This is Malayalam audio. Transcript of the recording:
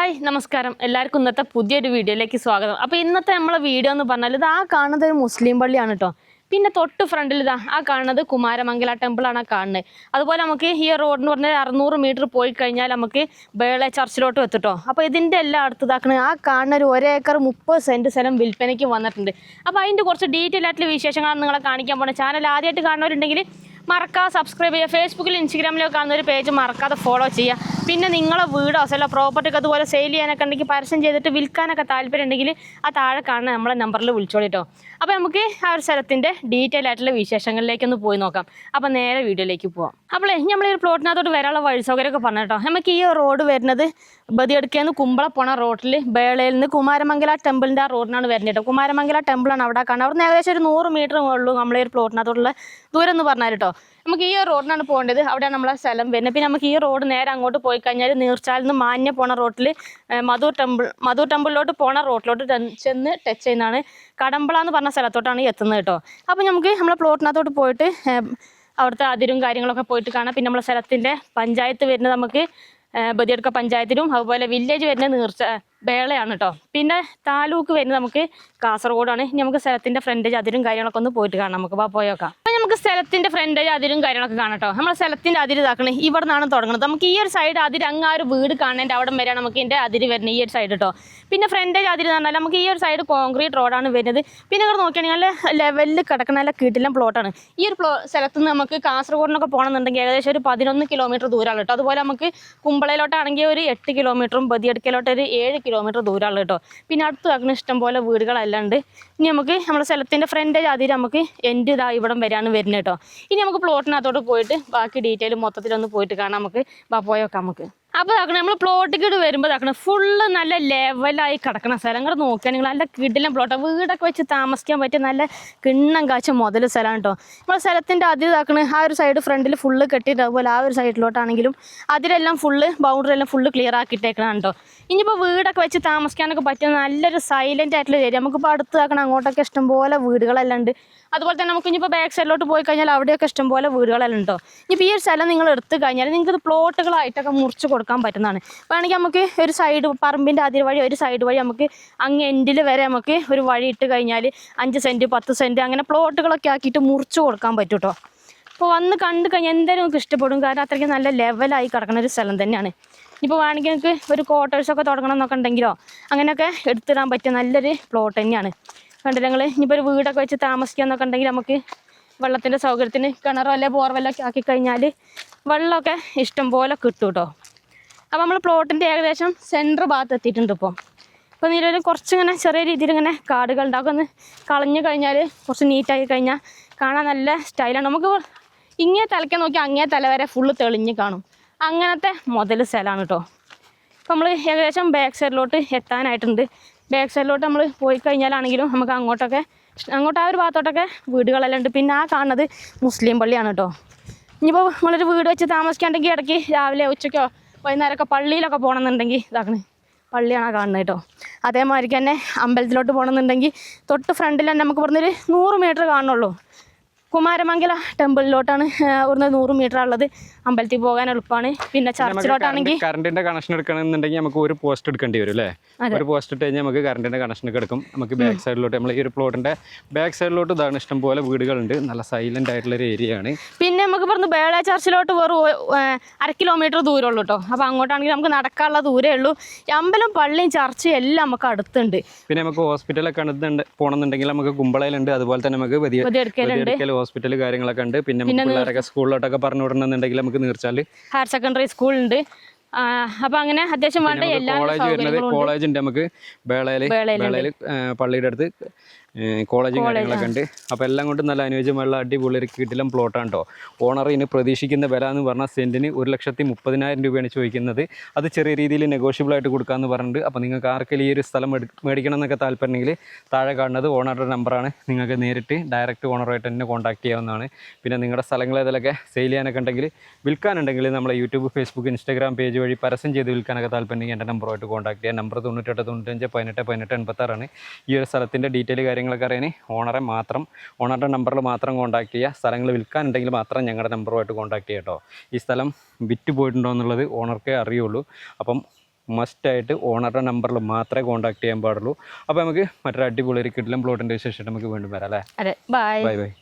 ഹായ് നമസ്കാരം എല്ലാവർക്കും ഇന്നത്തെ പുതിയൊരു വീഡിയോയിലേക്ക് സ്വാഗതം. അപ്പോൾ ഇന്നത്തെ നമ്മളെ വീഡിയോ എന്ന് പറഞ്ഞാൽ ഇത് ആ കാണുന്നത് ഒരു മുസ്ലിം പള്ളിയാണ് കേട്ടോ. പിന്നെ തൊട്ട് ഫ്രണ്ടിൽ ഇതാ ആ കാണുന്നത് കുമാരമംഗല ടെമ്പിളാണ് കാണുന്നത്. അതുപോലെ നമുക്ക് ഈ റോഡ് എന്ന് പറഞ്ഞാൽ 600 മീറ്റർ പോയി കഴിഞ്ഞാൽ നമുക്ക് ബേളെ ചർച്ചിലോട്ട് എത്തിട്ടോ. അപ്പോൾ ഇതിൻ്റെ എല്ലാം അടുത്തതാക്കണ ആ കാണുന്ന ഒരു 1 ഏക്കർ 30 സെൻറ്റ് സ്ഥലം വിൽപ്പനയ്ക്ക് വന്നിട്ടുണ്ട്. അപ്പോൾ അതിൻ്റെ കുറച്ച് ഡീറ്റെയിൽ ആയിട്ടുള്ള വിശേഷങ്ങളാണ് നിങ്ങളെ കാണിക്കാൻ പോകുന്നത്. ചാനൽ ആദ്യമായിട്ട് കാണുന്നവരുണ്ടെങ്കിൽ മറക്കാതെ സബ്സ്ക്രൈബ് ചെയ്യുക. ഫേസ്ബുക്കിൽ ഇൻസ്റ്റാഗ്രാമിലൊക്കെ കാണുന്ന ഒരു പേജ് മറക്കാതെ ഫോളോ ചെയ്യുക. പിന്നെ നിങ്ങളെ വീടോ ചില പ്രോപ്പർട്ടിക്ക് അതുപോലെ സെയിൽ ചെയ്യാനൊക്കെ ഉണ്ടെങ്കിൽ പരസ്യം ചെയ്തിട്ട് വിൽക്കാനൊക്കെ താല്പര്യം ഉണ്ടെങ്കിൽ ആ താഴെ കാണുന്ന നമ്മളെ നമ്പറിൽ വിളിച്ചോളിട്ടോ. അപ്പോൾ നമുക്ക് ആ ഒരു സ്ഥലത്തിൻ്റെ ഡീറ്റെയിൽ ആയിട്ടുള്ള വിശേഷങ്ങളിലേക്കൊന്ന് പോയി നോക്കാം. അപ്പോൾ നേരെ വീഡിയോയിലേക്ക് പോകാം. അപ്പോൾ നമ്മൾ ഈ പ്ലോട്ടിനകത്തോട്ട് വരാനുള്ള വഴി സൗകര്യമൊക്കെ പറഞ്ഞു കേട്ടോ. നമുക്ക് ഈ റോഡ് വരുന്നത് ബദിയടുക്കേന്ന് കുമ്പള പോണ റോഡിൽ ബേളയിൽ നിന്ന് കുമാരമംഗല ടെമ്പിളിൻ്റെ ആ റോഡിനാണ് വരുന്നത് കേട്ടോ. കുമാരമംഗല ടെമ്പിളാണ് അവിടെ കാണുന്നത്. അവിടെ നിന്ന് ഏകദേശം ഒരു 100 മീറ്റർ ഉള്ളൂ നമ്മളെ ഒരു പ്ലോട്ടിനകത്തോട്ടുള്ള ദൂരം എന്ന് പറഞ്ഞാൽ കേട്ടോ. നമുക്ക് ഈ റോഡിനാണ് പോകേണ്ടത്. അവിടെയാണ് നമ്മളെ സ്ഥലം വരുന്നത്. പിന്നെ നമുക്ക് ഈ റോഡ് നേരെ അങ്ങോട്ട് പോയി കഴിഞ്ഞാൽ നീർച്ചാലിൽ നിന്ന് മാന്യ പോണ റോട്ടിൽ മധൂർ ടെമ്പിളിലോട്ട് പോണ റോട്ടിലോട്ട് ചെന്ന് ടച്ച് ചെയ്യുന്നതാണ്. കടമ്പള എന്ന് പറഞ്ഞ സ്ഥലത്തോട്ടാണ് എത്തുന്നത് കേട്ടോ. അപ്പോൾ നമുക്ക് നമ്മളെ പ്ലോട്ടിനകത്തോട്ട് പോയിട്ട് അവിടുത്തെ അതിരും കാര്യങ്ങളൊക്കെ പോയിട്ട് കാണാം. പിന്നെ നമ്മളെ സ്ഥലത്തിൻ്റെ പഞ്ചായത്ത് വരുന്നത് നമുക്ക് ബദിയടുക്ക പഞ്ചായത്തിലും അതുപോലെ വില്ലേജ് വരുന്നത് ബേളയാണ് കേട്ടോ. പിന്നെ താലൂക്ക് വരുന്നത് നമുക്ക് കാസർഗോഡാണ്. ഇനി നമുക്ക് സ്ഥലത്തിൻ്റെ ഫ്രണ്ടേജ് അതിരും കാര്യങ്ങളൊക്കെ ഒന്ന് പോയിട്ട് കാണാം. നമുക്ക് പോയോക്കാം. അപ്പം നമുക്ക് സ്ഥലത്തിൻ്റെ ഫ്രണ്ടേജ് അതിരും കാര്യങ്ങളൊക്കെ കാണാം കേട്ടോ. നമ്മളെ സ്ഥലത്തിൻ്റെ അതിര് ഇതാക്കണേ ഇവിടെ നിന്നാണ് തുടങ്ങുന്നത്. നമുക്ക് ഈ ഒരു സൈഡ് അതിര് അങ്ങ് ആ ഒരു വീട് കാണേണ്ട അവിടെ വരെയാണ് നമുക്ക് ഇതിൻ്റെ അതിര് വരുന്നത്, ഈ ഒരു സൈഡ് കേട്ടോ. പിന്നെ ഫ്രണ്ടേജ് അതിര് എന്ന് പറഞ്ഞാൽ നമുക്ക് ഈ ഒരു സൈഡ് കോൺക്രീറ്റ് റോഡാണ് വരുന്നത്. പിന്നെ ഇവിടെ നോക്കുകയാണെങ്കിൽ നല്ല ലെവലിൽ കിടക്കുന്ന നല്ല കിടിലം പ്ലോട്ടാണ്. ഈ ഒരു സ്ഥലത്ത് നിന്ന് നമുക്ക് കാസർഗോഡിനൊക്കെ പോകണമെന്നുണ്ടെങ്കിൽ ഏകദേശം ഒരു 11 കിലോമീറ്റർ ദൂരമാണ് കേട്ടോ. അതുപോലെ നമുക്ക് കുമ്പളയിലോട്ടാണെങ്കിൽ ഒരു 8 കിലോമീറ്ററും ബദിയടുക്കലോട്ട് ഒരു 7 കിലോമീറ്റർ ദൂരമാണ് കേട്ടോ. പിന്നെ അടുത്ത് വെക്കുന്ന ഇഷ്ടംപോലെ വീടുകളെല്ലാം ഉണ്ട്. ഇനി നമുക്ക് നമ്മുടെ സ്ഥലത്തിൻ്റെ ഫ്രണ്ടേജ് അതിൽ നമുക്ക് എൻഡ് ഇതാ ഇവിടം വരെയാണ് വരുന്നത് കേട്ടോ. ഇനി നമുക്ക് പ്ലോട്ടിനകത്തോട്ട് പോയിട്ട് ബാക്കി ഡീറ്റെയിൽ മൊത്തത്തിലൊന്ന് പോയിട്ട് കാണാം. നമുക്ക് പോയോക്കാം നമുക്ക്. അപ്പോൾ ഇതാക്കണം നമ്മൾ പ്ലോട്ടിലേക്ക് വരുമ്പോൾ ഇതാക്കണം ഫുള്ള് നല്ല ലെവലായി കിടക്കണ സ്ഥലങ്ങൾ നോക്കുകയാണെങ്കിൽ നല്ല കിടിലം പ്ലോട്ടാണ്. വീടൊക്കെ വെച്ച് താമസിക്കാൻ പറ്റിയ നല്ല കിണ്ണം കാച്ച മുതൽ സ്ഥലമാണ് കേട്ടോ. നമ്മൾ സ്ഥലത്തിൻ്റെ അതിൽ ഇതാക്കണ ആ ഒരു സൈഡ് ഫ്രണ്ടിൽ ഫുള്ള് കെട്ടിയിട്ട് അതുപോലെ ആ ഒരു സൈഡിലോട്ടാണെങ്കിലും അതിലെല്ലാം ഫുള്ള് ബൗണ്ടറി എല്ലാം ഫുള്ള് ക്ലിയർ ആക്കിയിട്ടേക്കണം കേട്ടോ. ഇനിയിപ്പോൾ വീടൊക്കെ വെച്ച് താമസിക്കാനൊക്കെ പറ്റിയ നല്ലൊരു സൈലൻ്റ് ആയിട്ടുള്ള ഏരിയ. നമുക്കിപ്പോൾ അടുത്ത് ആക്കണം അങ്ങോട്ടൊക്കെ ഇഷ്ടംപോലെ വീടുകളെല്ലാം ഉണ്ട്. അതുപോലെ തന്നെ നമുക്ക് ഇനിയിപ്പോൾ ബാക്ക് സൈഡിലോട്ട് പോയി കഴിഞ്ഞാൽ അവിടെയൊക്കെ ഇഷ്ടംപോലെ വീടുകളെല്ലാം ഉണ്ടോ. ഇനിയിപ്പോൾ ഈ ഒരു സ്ഥലം നിങ്ങൾ എടുത്തു കഴിഞ്ഞാൽ നിങ്ങൾക്ക് പ്ലോട്ടുകളായിട്ടൊക്കെ മുറിച്ച് കൊടുക്കാൻ പറ്റുന്നതാണ്. വേണമെങ്കിൽ നമുക്ക് ഒരു സൈഡ് പറമ്പിൻ്റെ അതിർ വഴി ഒരു സൈഡ് വഴി നമുക്ക് അങ്ങ് എൻഡിൽ വരെ നമുക്ക് ഒരു വഴി ഇട്ട് കഴിഞ്ഞാൽ 5 സെൻറ്റ് 10 സെൻറ്റ് അങ്ങനെ പ്ലോട്ടുകളൊക്കെ ആക്കിയിട്ട് മുറിച്ച് കൊടുക്കാൻ പറ്റും കേട്ടോ. അപ്പോൾ വന്ന് കണ്ടു കഴിഞ്ഞാൽ എന്തായാലും നമുക്ക് ഇഷ്ടപ്പെടും. കാരണം അത്രയ്ക്ക് നല്ല ലെവലായി കിടക്കുന്ന ഒരു സ്ഥലം തന്നെയാണ്. ഇപ്പോൾ വേണമെങ്കിൽ നിങ്ങൾക്ക് ഒരു ക്വാർട്ടേഴ്സൊക്കെ തുടങ്ങണം എന്നൊക്കെ ഉണ്ടെങ്കിലോ അങ്ങനെയൊക്കെ എടുത്തിടാൻ പറ്റിയ നല്ലൊരു പ്ലോട്ട് തന്നെയാണ്. കണ്ടില്ല നിങ്ങൾ. ഇനിയിപ്പോൾ ഒരു വീടൊക്കെ വെച്ച് താമസിക്കുക എന്നൊക്കെ ഉണ്ടെങ്കിൽ നമുക്ക് വെള്ളത്തിൻ്റെ സൗകര്യത്തിന് കിണറോ അല്ലെ ബോർവെല്ലൊക്കെ ആക്കി കഴിഞ്ഞാൽ വെള്ളമൊക്കെ ഇഷ്ടം പോലെ കിട്ടും കേട്ടോ. അപ്പോൾ നമ്മൾ പ്ലോട്ടിൻ്റെ ഏകദേശം സെൻറ്റർ ഭാഗത്ത് എത്തിയിട്ടുണ്ട്. ഇപ്പോൾ നിലവിൽ കുറച്ചിങ്ങനെ ചെറിയ രീതിയിൽ ഇങ്ങനെ കാടുകൾ ഉണ്ടാക്കും. ഒന്ന് കളഞ്ഞു കഴിഞ്ഞാൽ കുറച്ച് നീറ്റാക്കി കഴിഞ്ഞാൽ കാണാൻ നല്ല സ്റ്റൈലാണ്. നമുക്ക് ഇങ്ങനെ തലയ്ക്കാൻ നോക്കി അങ്ങേ തല വരെ ഫുള്ള് തെളിഞ്ഞ് കാണും. അങ്ങനത്തെ മുതൽ സ്ഥലമാണ് കേട്ടോ. അപ്പോൾ നമ്മൾ ഏകദേശം ബാക്ക് സൈഡിലോട്ട് എത്താനായിട്ടുണ്ട്. ബാക്ക് സൈഡിലോട്ട് നമ്മൾ പോയി കഴിഞ്ഞാലാണെങ്കിലും നമുക്ക് അങ്ങോട്ട് ആ ഒരു ഭാഗത്തോട്ടൊക്കെ വീടുകളെല്ലാം ഉണ്ട്. പിന്നെ ആ കാണുന്നത് മുസ്ലിം പള്ളിയാണ് കേട്ടോ. ഇനിയിപ്പോൾ നമ്മളൊരു വീട് വെച്ച് താമസിക്കാണ്ടെങ്കിൽ ഇടയ്ക്ക് രാവിലെ ഉച്ചയ്ക്കോ വൈകുന്നേരമൊക്കെ പള്ളിയിലൊക്കെ പോകണമെന്നുണ്ടെങ്കിൽ ഇതാക്കണേ പള്ളിയാണ് കാണുന്നത് കേട്ടോ. അതേമാതിരി തന്നെ അമ്പലത്തിലോട്ട് പോകണമെന്നുണ്ടെങ്കിൽ തൊട്ട് ഫ്രണ്ടിൽ തന്നെ നമുക്ക് പറഞ്ഞൊരു 100 മീറ്റർ കാണുള്ളൂ. കുമാരമംഗല ടെമ്പിളിലോട്ടാണ് ഇവിടുന്ന് 100 മീറ്റർ ഉള്ളത്. അമ്പലത്തിൽ പോകാൻ എളുപ്പമാണ്. പിന്നെ ചർച്ചിലോട്ടാണെങ്കിൽ കറണ്ടിന്റെ കണക്ഷൻ എടുക്കണമെന്നുണ്ടെങ്കിൽ നമുക്ക് ഒരു പോസ്റ്റ് എടുക്കേണ്ടി വരും അല്ലേ. ഒരു പോസ്റ്റ് ഇട്ട് കഴിഞ്ഞാൽ നമുക്ക് കറണ്ടിന്റെ കണക്ഷൻ ഒക്കെ എടുക്കും. നമുക്ക് ബാക്ക് സൈഡിലോട്ട് നമ്മൾ ഈ ഒരു പ്ലോട്ടിന്റെ ബാക്ക് സൈഡിലോട്ട് ഇതാണ് ഇഷ്ടം പോലെ വീടുകളുണ്ട്. നല്ല സൈലന്റ് ആയിട്ടുള്ള ഒരു ഏരിയ ആണ്. പിന്നെ നമുക്ക് പറഞ്ഞു ബേള ചർച്ചിലോട്ട് വെറും 1/2 കിലോമീറ്റർ ദൂരമുള്ളൂ കേട്ടോ. അപ്പോൾ അങ്ങോട്ടാണെങ്കിൽ നമുക്ക് നടക്കാനുള്ള ദൂരമേ ഉള്ളൂ. അമ്പലം പള്ളിയും ചർച്ചയും എല്ലാം നമുക്ക് അടുത്തുണ്ട്. പിന്നെ നമുക്ക് ഹോസ്പിറ്റലൊക്കെ പോകണമെന്നുണ്ടെങ്കിൽ നമുക്ക് കുമ്പളയിലുണ്ട്. അതുപോലെ തന്നെ നമുക്ക് ബദിയടുക്കൽ ഹോസ്പിറ്റൽ കാര്യങ്ങളൊക്കെ ഉണ്ട്. പിന്നെ പിള്ളേരൊക്കെ സ്കൂളിലോട്ടൊക്കെ പറഞ്ഞു വിടണമെന്നുണ്ടെങ്കിൽ നമുക്ക് നീർച്ചാൽ ഹയർ സെക്കൻഡറി സ്കൂളുണ്ട്. അപ്പോൾ അങ്ങനെ അത്യാവശ്യം വേണ്ട എല്ലാ കോളേജ് ഉണ്ട് നമുക്ക് ബേളയിൽ പള്ളിയുടെ അടുത്ത് കോളേജും കാര്യങ്ങളൊക്കെ ഉണ്ട്. അപ്പോൾ എല്ലാം കൊണ്ടും നല്ല അനുയോജ്യമുള്ള അടിപൊളി ഒരു കിടിലം പ്ലോട്ടാണ് കേട്ടോ. ഓണർ ഇതിന് പ്രതീക്ഷിക്കുന്ന വില എന്ന് പറഞ്ഞാൽ സെൻറ്റിന് 1,30,000 രൂപയാണ് ചോദിക്കുന്നത്. അത് ചെറിയ രീതിയിൽ നെഗോഷ്യബിൾ ആയിട്ട് കൊടുക്കാമെന്ന് പറഞ്ഞിട്ട്. അപ്പോൾ നിങ്ങൾക്ക് ആർക്കെങ്കിലും ഈ ഒരു സ്ഥലം മേടിക്കണം എന്നൊക്കെ താല്പര്യമുണ്ടെങ്കിൽ താഴെ കാണുന്നത് ഓണറുടെ നമ്പറാണ്. നിങ്ങൾക്ക് നേരിട്ട് ഡയറക്റ്റ് ഓണറുമായിട്ട് തന്നെ കോൺടാക്ട് ചെയ്യാവുന്നതാണ്. പിന്നെ നിങ്ങളുടെ സ്ഥലങ്ങൾ ഏതെങ്കിലുമൊക്കെ സെയിൽ ചെയ്യാനൊക്കെ ഉണ്ടെങ്കിൽ വിൽക്കാനുണ്ടെങ്കിൽ നമ്മളെ യൂട്യൂബ് ഫേസ്ബുക്ക് ഇൻസ്റ്റാഗ്രാം പേജ് വഴി പരസ്യം ചെയ്ത് വിൽക്കാനൊക്കെ താല്പര്യമുണ്ടെങ്കിൽ എൻ്റെ നമ്പറുമായിട്ട് കോൺടാക്ട് ചെയ്യാം. നമ്പർ 98 95 18 18 86 ഈ ഒരു സ്ഥലത്തിൻ്റെ ഡീറ്റെയിൽ കാര്യങ്ങളൊക്കെ അറിയാൻ ഓണറുടെ നമ്പറിൽ മാത്രം കോൺടാക്ട് ചെയ്യുക. സ്ഥലങ്ങൾ വിൽക്കാനുണ്ടെങ്കിൽ മാത്രം ഞങ്ങളുടെ നമ്പറുമായിട്ട് കോൺടാക്ട് ചെയ്യുക കേട്ടോ. ഈ സ്ഥലം വിറ്റ് പോയിട്ടുണ്ടോ എന്നുള്ളത് ഓണർക്കേ അറിയുള്ളൂ. അപ്പം മസ്റ്റായിട്ട് ഓണറുടെ നമ്പറിൽ മാത്രമേ കോൺടാക്ട് ചെയ്യാൻ പാടുള്ളൂ. അപ്പോൾ നമുക്ക് മറ്റൊരു അടിപൊളി ഒരു കിടിലൻ പ്ലോട്ടിൻ്റെ വിശേഷം നമുക്ക് വീണ്ടും വരാം അല്ലേ. അതെ, ബൈ. Bye bye.